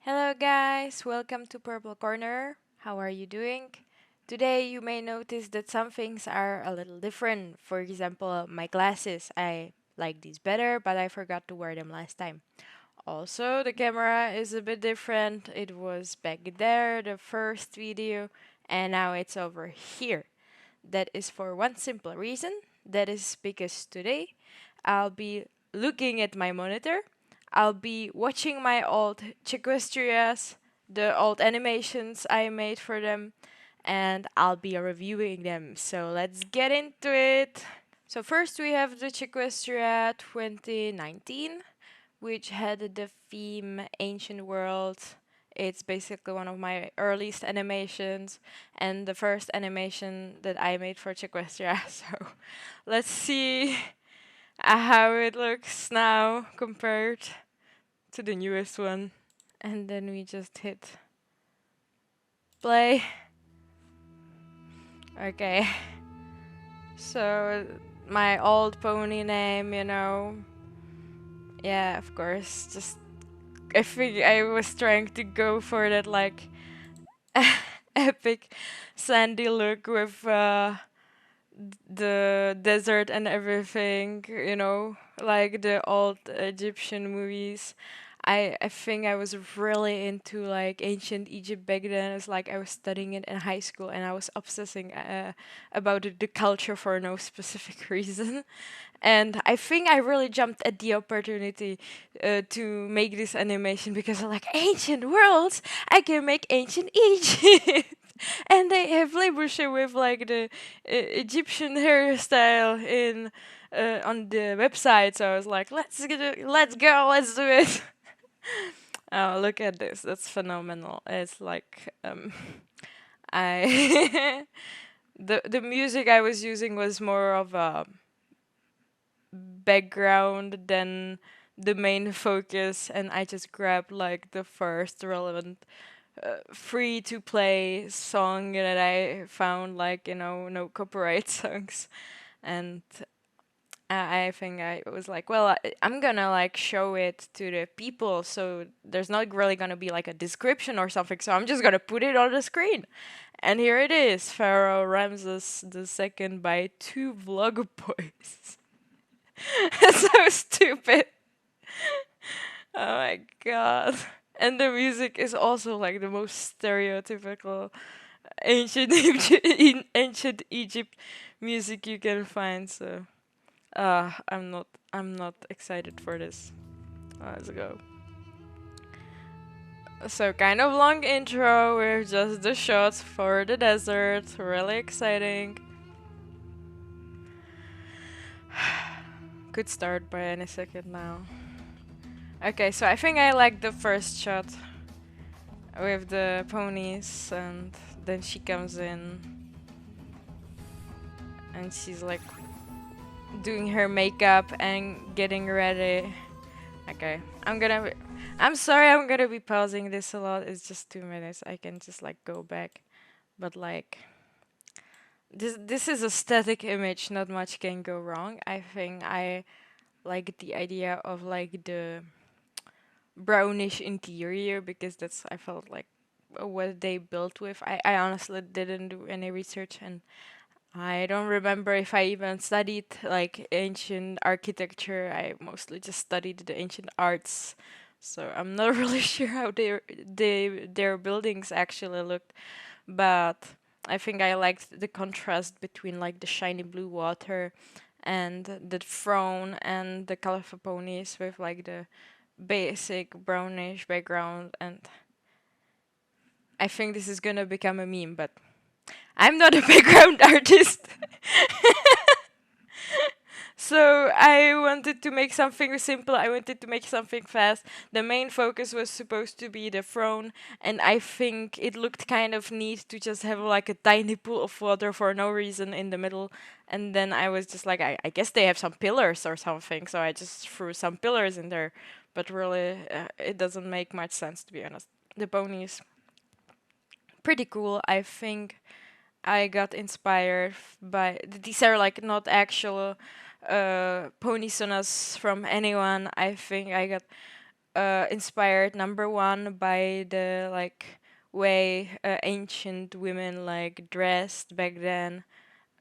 Hello, guys, welcome to Purple Corner. How are you doing? Today, you may notice that some things are a little different. For example, my glasses. I like these better, but I forgot to wear them last time. Also, the camera is a bit different. It was back there, the first video, and now it's over here. That is for one simple reason. That is because today I'll be looking at my monitor. I'll be watching my old Czequestrias, the old animations I made for them, and I'll be reviewing them. So let's get into it. So first we have the Czequestria 2019, which had the theme Ancient World. It's basically one of my earliest animations and the first animation that I made for Czequestria. So let's see how it looks now compared to the newest one. And then we just hit play. Okay. So my old pony name, Yeah, of course. Just I think I was trying to go for that like epic sandy look with the desert and everything, like the old Egyptian movies. I think I was really into like ancient Egypt back then. It's like I was studying it in high school and I was obsessing about the culture for no specific reason. And I think I really jumped at the opportunity to make this animation because I'm like ancient worlds. I can make ancient Egypt. And they have Leibusche with like the Egyptian hairstyle in on the website. So I was like, let's go, let's do it. Oh, look at this! That's phenomenal. It's like I the music I was using was more of a background than the main focus, and I just grabbed like the first relevant free to play song that I found, like, no copyright songs. And I think I was like, well, I'm gonna like show it to the people, so there's not really gonna be like a description or something, so I'm just gonna put it on the screen. And here it is, Pharaoh Ramses II by two vlog boys. That's so stupid. Oh my god. And the music is also like the most stereotypical ancient Egypt music you can find. So, I'm not excited for this. Let's go. So kind of long intro with just the shots for the desert. Really exciting. Could start by any second now. Okay, so I think I like the first shot with the ponies, and then she comes in and she's like doing her makeup and getting ready. Okay, I'm sorry, I'm gonna be pausing this a lot. It's just 2 minutes. I can just like go back, but like this is a static image. Not much can go wrong. I think I like the idea of like the brownish interior because that's I felt like what they built with. I honestly didn't do any research, and I don't remember if I even studied like ancient architecture. I mostly just studied the ancient arts. So I'm not really sure how their buildings actually looked, but I think I liked the contrast between like the shiny blue water and the throne and the colorful ponies with like the basic brownish background. And I think this is gonna become a meme, but I'm not a background artist. So I wanted to make something simple. I wanted to make something fast. The main focus was supposed to be the throne, and I think it looked kind of neat to just have like a tiny pool of water for no reason in the middle. And then I was just like, I guess they have some pillars or something, so I just threw some pillars in there. But really, it doesn't make much sense, to be honest. The ponies, pretty cool. I think I got inspired by these are like not actual pony sonas from anyone. I think I got inspired number one by the like way ancient women like dressed back then,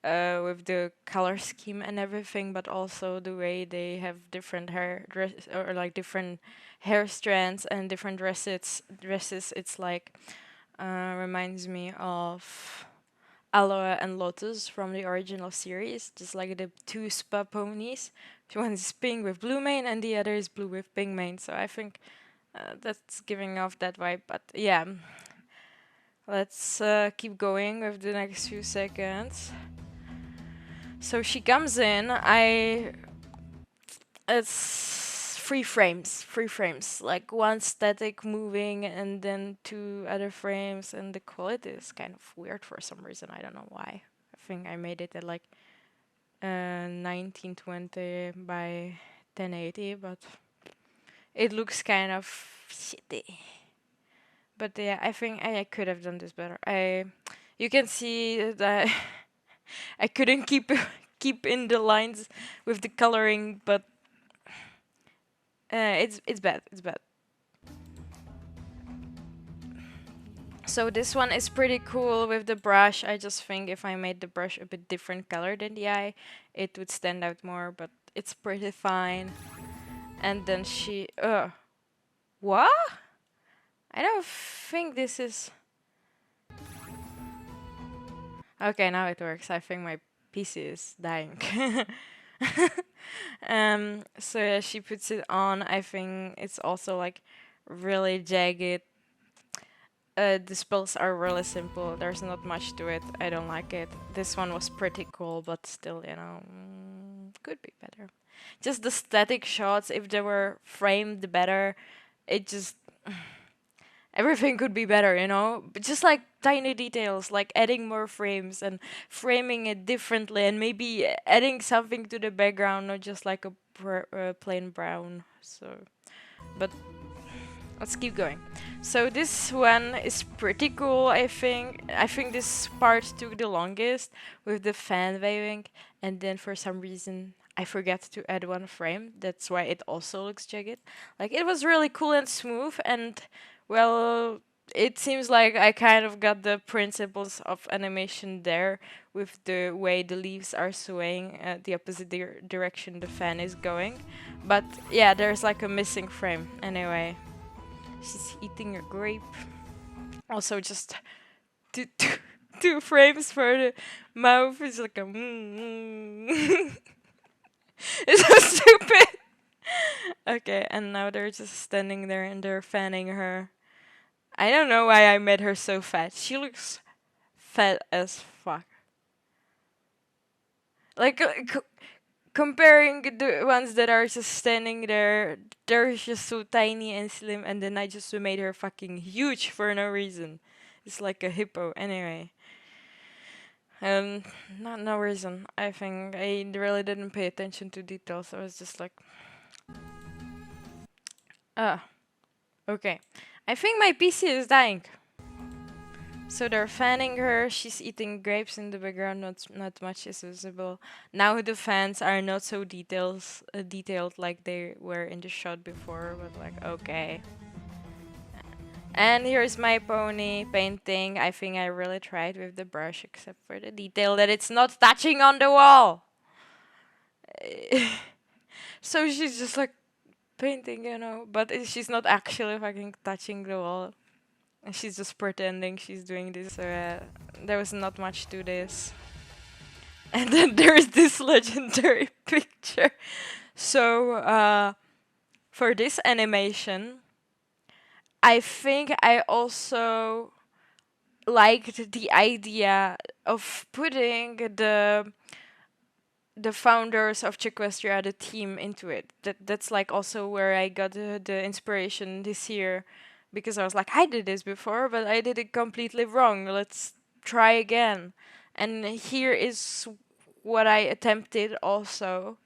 with the color scheme and everything, but also the way they have different hair dress or like different hair strands and different dresses. It's like reminds me of Aloe and Lotus from the original series, just like the two spa ponies. One is pink with blue mane and the other is blue with pink mane. So I think that's giving off that vibe. But yeah, let's keep going with the next few seconds. So she comes in. It's free frames, like one static moving and then two other frames, and the quality is kind of weird for some reason. I don't know why. I think I made it at like 1920 by 1080, but it looks kind of shitty. But yeah, I think I could have done this better. You can see that I couldn't keep in the lines with the coloring, but it's bad. It's bad. So this one is pretty cool with the brush. I just think if I made the brush a bit different color than the eye, it would stand out more, but it's pretty fine. And then she... What? I don't think this is... Okay, now it works. I think my PC is dying. So yeah, she puts it on. I think it's also like really jagged. The spells are really simple. There's not much to it. I don't like it. This one was pretty cool, but still, could be better. Just the static shots, if they were framed better, it just everything could be better, But just like tiny details, like adding more frames and framing it differently, and maybe adding something to the background, not just like a plain brown. So, but let's keep going. So this one is pretty cool, I think. I think this part took the longest with the fan waving, and then for some reason I forgot to add one frame. That's why it also looks jagged. Like it was really cool and smooth, and well, it seems like I kind of got the principles of animation there with the way the leaves are swaying the opposite direction the fan is going. But yeah, there's like a missing frame anyway. She's eating a grape. Also, just two frames for the mouth. It's like a. It's so stupid. Okay, and now they're just standing there and they're fanning her. I don't know why I made her so fat. She looks fat as fuck. Like, comparing the ones that are just standing there, they're just so tiny and slim, and then I just made her fucking huge for no reason. It's like a hippo. Anyway. Not no reason. I think I really didn't pay attention to details. I was just like, okay. I think my PC is dying. So they're fanning her. She's eating grapes in the background. Not much is visible. Now the fans are not so detailed like they were in the shot before. But like, okay. And here's my pony painting. I think I really tried with the brush, except for the detail that it's not touching on the wall. So she's just like painting, but she's not actually fucking touching the wall. And she's just pretending she's doing this. So there was not much to this. And then there's this legendary picture. So for this animation, I think I also liked the idea of putting the founders of Czequestria, the team, into it. That's like also where I got the inspiration this year, because I was like, I did this before, but I did it completely wrong. Let's try again. And here is what I attempted also,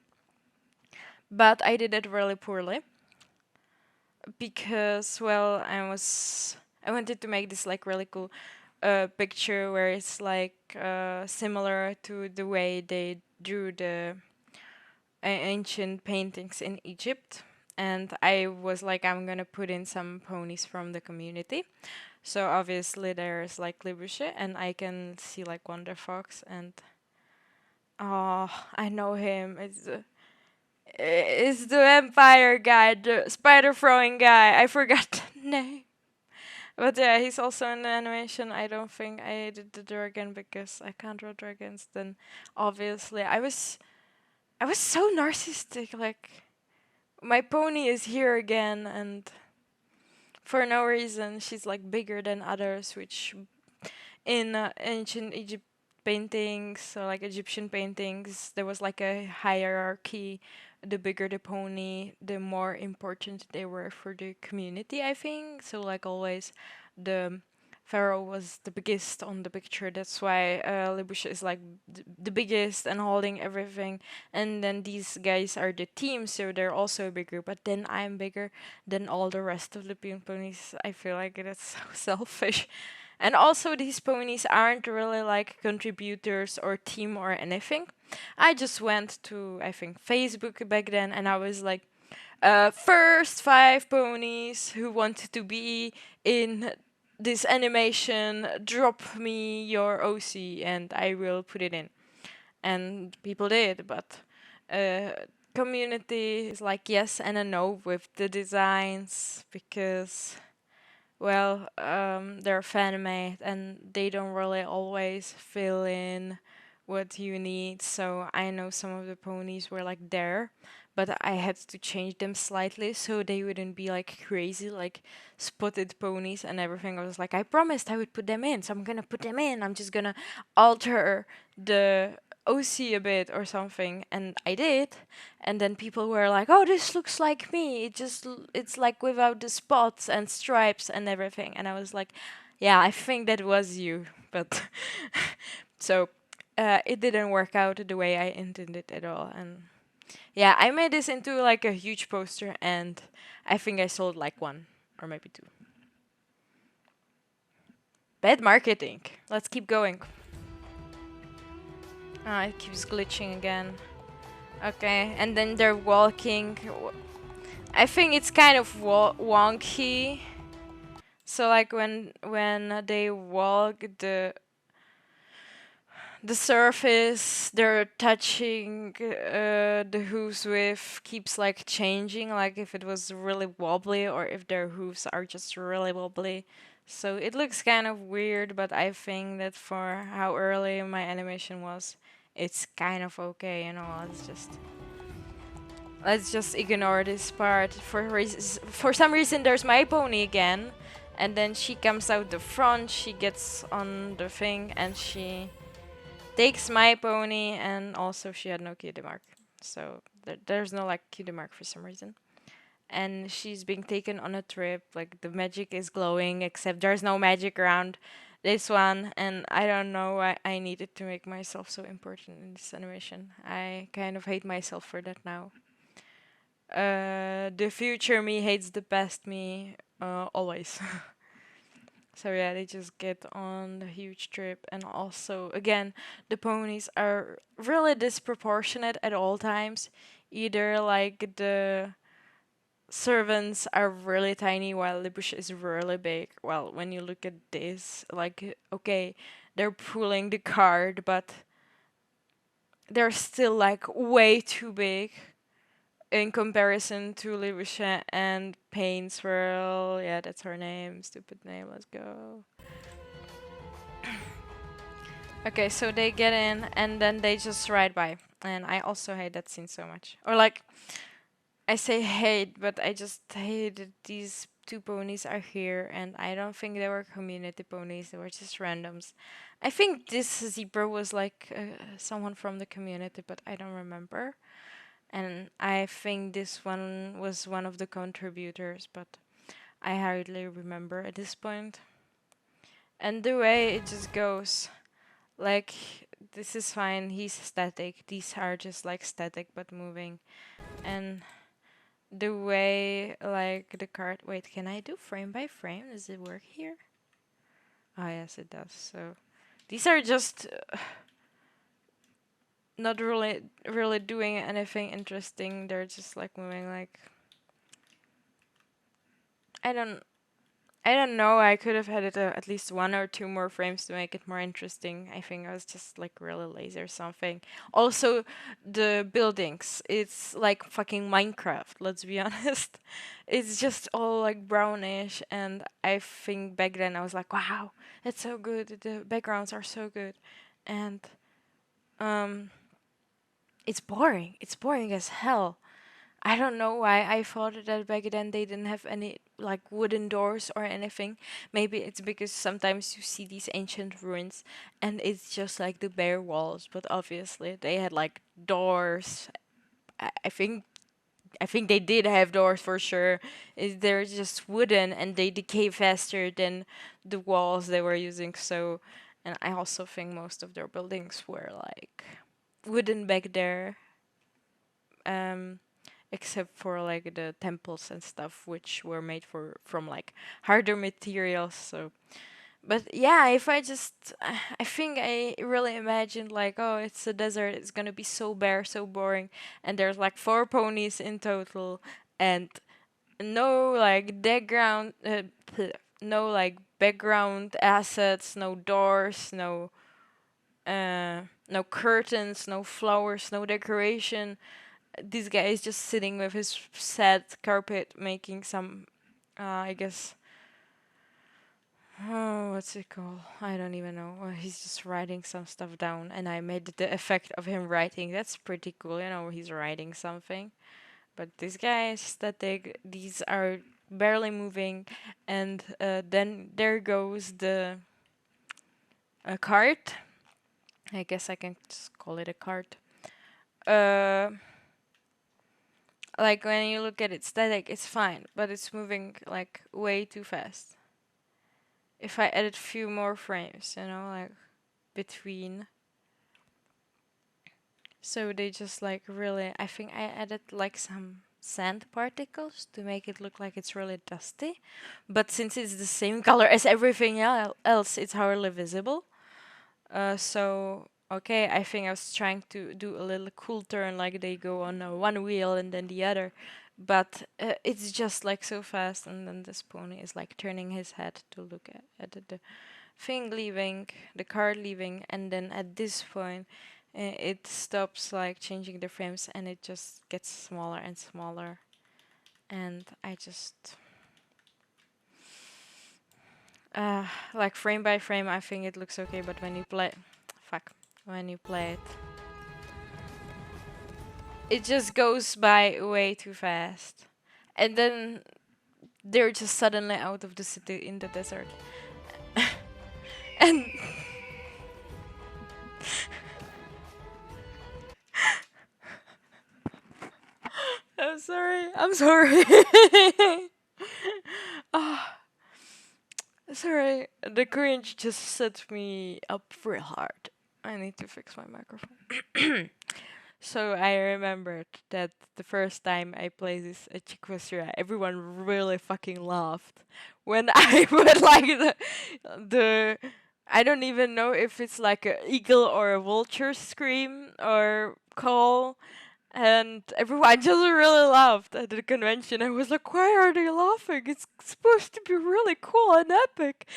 but I did it really poorly because, well, I wanted to make this like really cool picture where it's like similar to the way they drew the ancient paintings in Egypt, and I was like, I'm gonna put in some ponies from the community. So obviously there's like Libusche, and I can see like Wonder Fox, and oh, I know him. It's the vampire guy, the spider throwing guy. I forgot the name. But yeah, he's also in the animation. I don't think I did the dragon because I can't draw dragons. Then obviously I was so narcissistic. Like my pony is here again, and for no reason she's like bigger than others, which in ancient Egypt paintings, so like Egyptian paintings, there was like a hierarchy. The bigger the pony, the more important they were for the community, I think. So like always, the pharaoh was the biggest on the picture. That's why Libusha is like the biggest and holding everything. And then these guys are the team, so they're also bigger. But then I'm bigger than all the rest of the ponies. I feel like that's so selfish. And also, these ponies aren't really like contributors or team or anything. I just went to, I think, Facebook back then, and I was like, first five ponies who want to be in this animation, drop me your OC and I will put it in. And people did, but uh, community is like yes and a no with the designs because well, they're fan made and they don't really always fill in what you need. So I know some of the ponies were like there, but I had to change them slightly so they wouldn't be like crazy, like spotted ponies and everything. I was like, I promised I would put them in, so I'm gonna put them in. I'm just gonna alter the OC a bit or something, and I did. And then people were like, "Oh, this looks like me. It's like without the spots and stripes and everything." And I was like, "Yeah, I think that was you." But so it didn't work out the way I intended at all. And yeah, I made this into like a huge poster, and I think I sold like one or maybe two. Bad marketing. Let's keep going. Ah, it keeps glitching again. Okay, and then they're walking. I think it's kind of wonky. So like when they walk, the surface they're touching the hooves with keeps like changing, like if it was really wobbly or if their hooves are just really wobbly. So it looks kind of weird, but I think that for how early my animation was, it's kind of okay, you know. Let's just ignore this part. For some reason, there's my pony again, and then she comes out the front. She gets on the thing, and she takes my pony, and also she had no cutie mark. So there's no like cutie mark for some reason. And she's being taken on a trip. Like the magic is glowing, except there's no magic around this one. And I don't know why I needed to make myself so important in this animation. I kind of hate myself for that now. The future me hates the past me always. So yeah, they just get on the huge trip, and also again, the ponies are really disproportionate at all times. Either like the servants are really tiny while the bush is really big. Well, when you look at this, like okay, they're pulling the cart, but they're still like way too big in comparison to Livusha and Pain Swirl. Yeah, that's her name. Stupid name. Let's go. Okay, so they get in and then they just ride by. And I also hate that scene so much. Or like, I say hate, but I just hate that these two ponies are here, and I don't think they were community ponies, they were just randoms. I think this zebra was like someone from the community, but I don't remember. And I think this one was one of the contributors, but I hardly remember at this point. And the way it just goes, like, this is fine, he's static, these are just like static but moving. And the way, like, the card. Wait, can I do frame by frame? Does it work here? Oh, yes, it does. So these are just not really doing anything interesting. They're just like moving like I don't I don't know. I could have had it at least one or two more frames to make it more interesting. I think I was just like really lazy or something. Also, the buildings, it's like fucking Minecraft, let's be honest. It's just all like brownish, and I think back then I was like, wow, it's so good. The backgrounds are so good. And um it's boring. It's boring as hell. I don't know why I thought that back then they didn't have any like wooden doors or anything. Maybe it's because sometimes you see these ancient ruins and it's just like the bare walls, but obviously they had like doors. I think they did have doors for sure. They're just wooden and they decay faster than the walls they were using. So, and I also think most of their buildings were like wooden back there. Um, except for like the temples and stuff which were made from like harder materials. So but yeah, if I just I think I really imagined like, oh, it's a desert, it's gonna be so bare, so boring, and there's like four ponies in total, and no like background no like background assets, no doors, no curtains, no flowers, no decoration. This guy is just sitting with his sad carpet making some I guess oh, what's it called? I don't even know. He's just writing some stuff down and I made the effect of him writing. That's pretty cool, he's writing something. But this guy is static, these are barely moving, and then there goes the cart. I guess I can just call it a cart. Uh like when you look at it static, it's fine, but it's moving like way too fast. If I added few more frames, like between, so they just like really, I think I added like some sand particles to make it look like it's really dusty, but since it's the same color as everything else, it's hardly visible. So okay, I think I was trying to do a little cool turn, like they go on one wheel and then the other, but it's just like so fast, and then this pony is like turning his head to look at the thing leaving, the card leaving, and then at this point, it stops like changing the frames, and it just gets smaller and smaller, and I just uh like frame by frame, I think it looks okay, but when you play, fuck, when you play it, it just goes by way too fast. And then they're just suddenly out of the city in the desert. And I'm sorry. I'm sorry. Ah, sorry. The cringe just set me up real hard. I need to fix my microphone. So I remembered that the first time I played this at Czequestria, everyone really fucking laughed when I put like the I don't even know if it's like a eagle or a vulture scream or call, and everyone just really laughed at the convention. I was like, why are they laughing? It's supposed to be really cool and epic.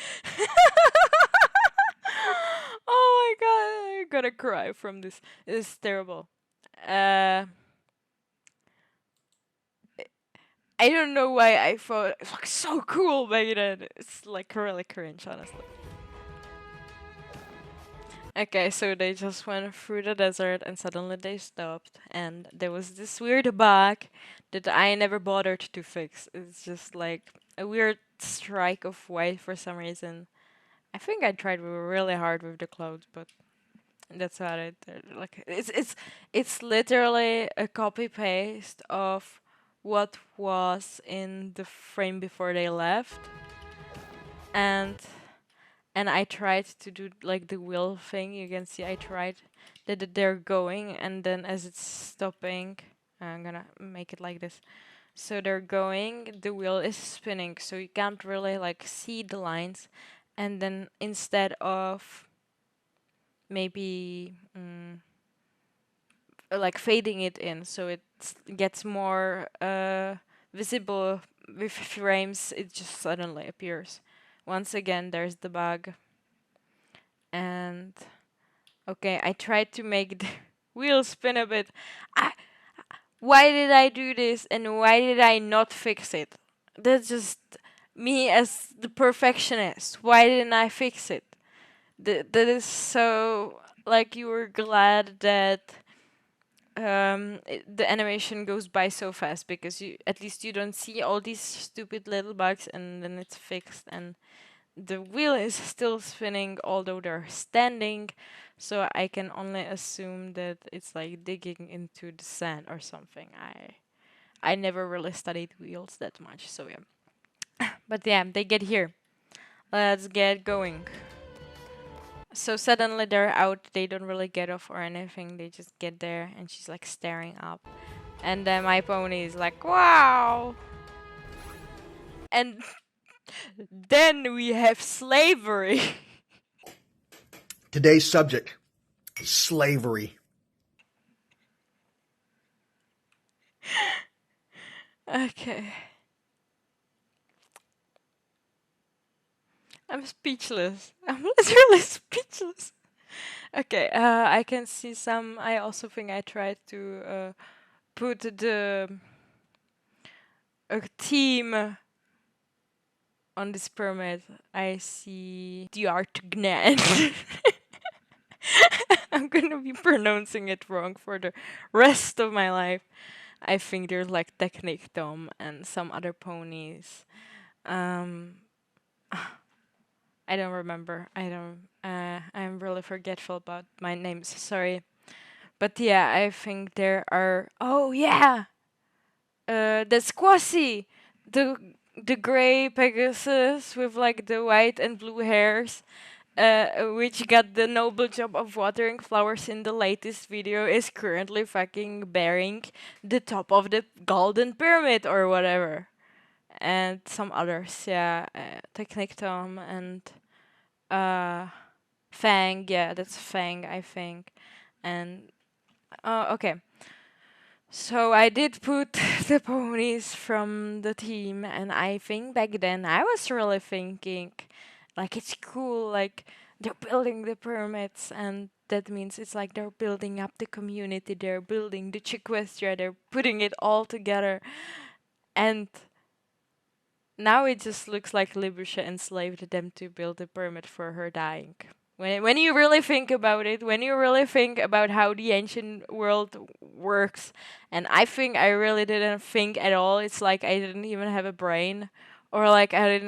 Oh my god, I'm gonna cry from this. It's terrible. Uh, I don't know why I thought it was like so cool back then. It's like really cringe, honestly. Okay, so they just went through the desert and suddenly they stopped, and there was this weird bug that I never bothered to fix. It's just like a weird strike of white for some reason. I think I tried really hard with the clouds, but that's about it. Like it's literally a copy paste of what was in the frame before they left, and I tried to do like the wheel thing. You can see I tried that they're going, and then as it's stopping, I'm gonna make it like this. So they're going, the wheel is spinning, so you can't really like see the lines, and then instead of maybe like fading it in so it gets more visible with frames, it just suddenly appears. Once again, there's the bug. And okay, I tried to make the wheel spin a bit. I, why did I do this and why did I not fix it? That's just me as the perfectionist. Why didn't I fix it? That is so like you were glad that the animation goes by so fast because you at least you don't see all these stupid little bugs and then it's fixed and the wheel is still spinning although they're standing, so I can only assume that it's like digging into the sand or something. I never really studied wheels that much, so yeah. But yeah, they get here. Let's get going. So suddenly they're out, they don't really get off or anything, they just get there and she's like staring up. And then my pony is like, wow! And then we have slavery. Today's subject, slavery. Okay. I'm speechless. I'm literally speechless. Okay, I can see some. I also think I tried to put the a theme on this permit. I see the art Gnan. I'm gonna be pronouncing it wrong for the rest of my life. I think there's like Technic Tom and some other ponies. Um, I don't remember. I don't. I'm really forgetful about my names. Sorry, but yeah, I think there are. Oh yeah, the Squassy, the the gray Pegasus with like the white and blue hairs. Which got the noble job of watering flowers in the latest video, is currently fucking bearing the top of the golden pyramid or whatever. And some others, yeah, Technic Tom and uh, Fang, yeah, that's Fang, I think. And okay. So I did put the ponies from the team, and I think back then I was really thinking, like, it's cool, like, they're building the pyramids, and that means it's like they're building up the community, they're building the Czequestria, they're putting it all together. And now it just looks like Libusha enslaved them to build a pyramid for her dying. When you really think about it, when you really think about how the ancient world works, and I think I really didn't think at all. It's like I didn't even have a brain, or like I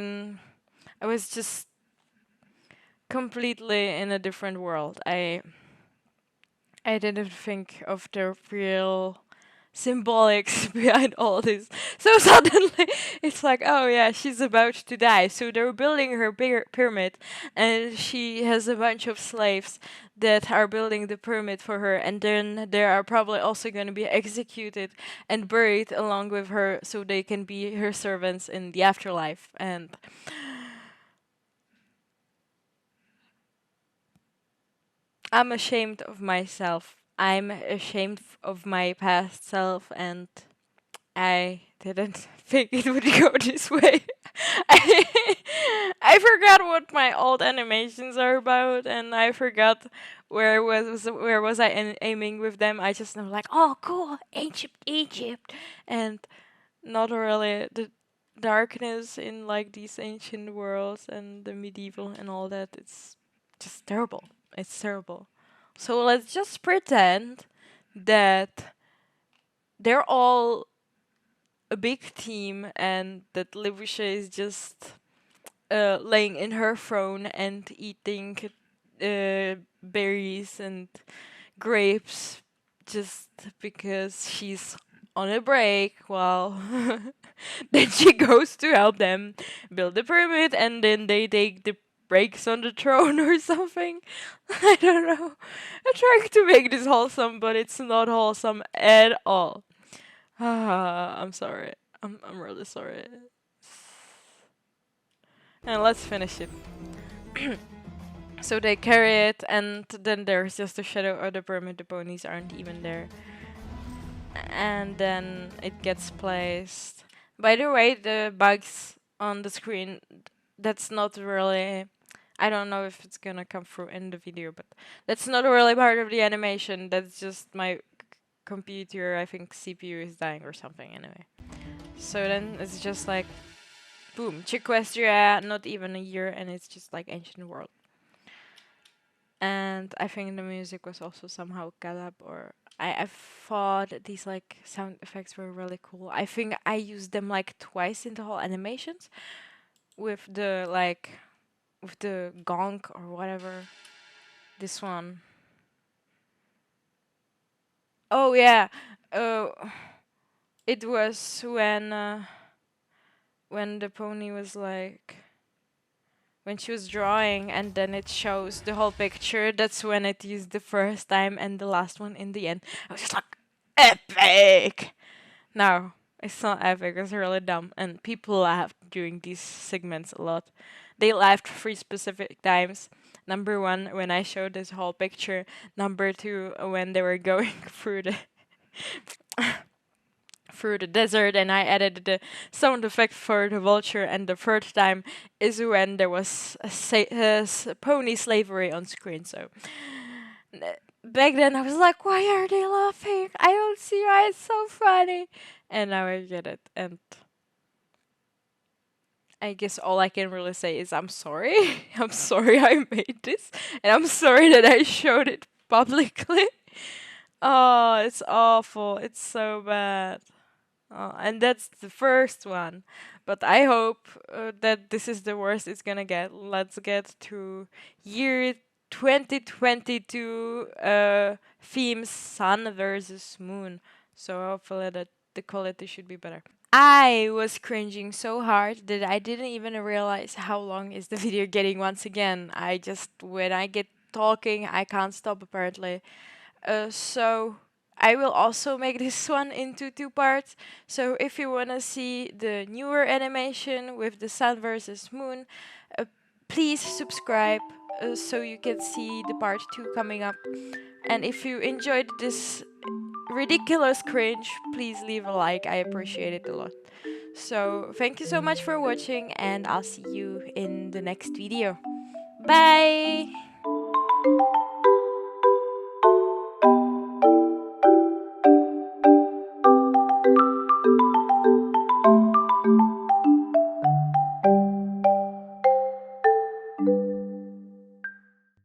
was just completely in a different world. I didn't think of the real symbolics behind all this. So suddenly it's like, oh yeah, she's about to die. So they're building her bigger pyramid, and she has a bunch of slaves that are building the pyramid for her, and then they are probably also going to be executed and buried along with her so they can be her servants in the afterlife. And I'm ashamed of myself. I'm ashamed of my past self, and I didn't think it would go this way. I, I forgot what my old animations are about, and I forgot where was I aiming with them. I just know like, oh, cool, Egypt, and not really the darkness in like these ancient worlds and the medieval and all that. It's just terrible. It's terrible. So let's just pretend that they're all a big team and that Livusha is just laying in her throne and eating berries and grapes just because she's on a break while then she goes to help them build the pyramid and then they take the breaks on the throne or something. I don't know. I'm trying to make this wholesome, but it's not wholesome at all. I'm sorry. I'm really sorry. And let's finish it. So they carry it, and then there's just a shadow of the pyramid. The ponies aren't even there. And then it gets placed. By the way, the bugs on the screen, that's not really. I don't know if it's gonna come through in the video, but that's not really part of the animation. That's just my computer. I think CPU is dying or something anyway. So then it's just like, boom, Czequestria, not even a year, and it's just like ancient world. And I think the music was also somehow cut up, or I thought these like sound effects were really cool. I think I used them like twice in the whole animations with the like with the gong or whatever. This one. Oh yeah. Uh, it was when the pony was like when she was drawing and then it shows the whole picture. That's when it used the first time and the last one in the end. I was just like epic. No, it's not epic. It's really dumb, and people laughed during these segments a lot. They laughed 3 specific times. Number one, when I showed this whole picture. Number two, when they were going through the desert, and I added the sound effect for the vulture. And the third time is when there was pony slavery on screen. So back then I was like, why are they laughing? I don't see why it's so funny. And now I get it. And I guess all I can really say is I'm sorry. I'm sorry I made this. And I'm sorry that I showed it publicly. Oh, it's awful. It's so bad. Oh, and that's the first one. But I hope that this is the worst it's gonna get. Let's get to year 2022 theme Sun versus Moon. So hopefully that the quality should be better. I was cringing so hard that I didn't even realize how long is the video getting once again. I just, when I get talking, I can't stop apparently. So I will also make this one into 2 parts. So if you want to see the newer animation with the sun versus moon, uh, please subscribe so you can see the part 2 coming up. And if you enjoyed this ridiculous cringe, please leave a like. I appreciate it a lot. So thank you so much for watching, and I'll see you in the next video. Bye!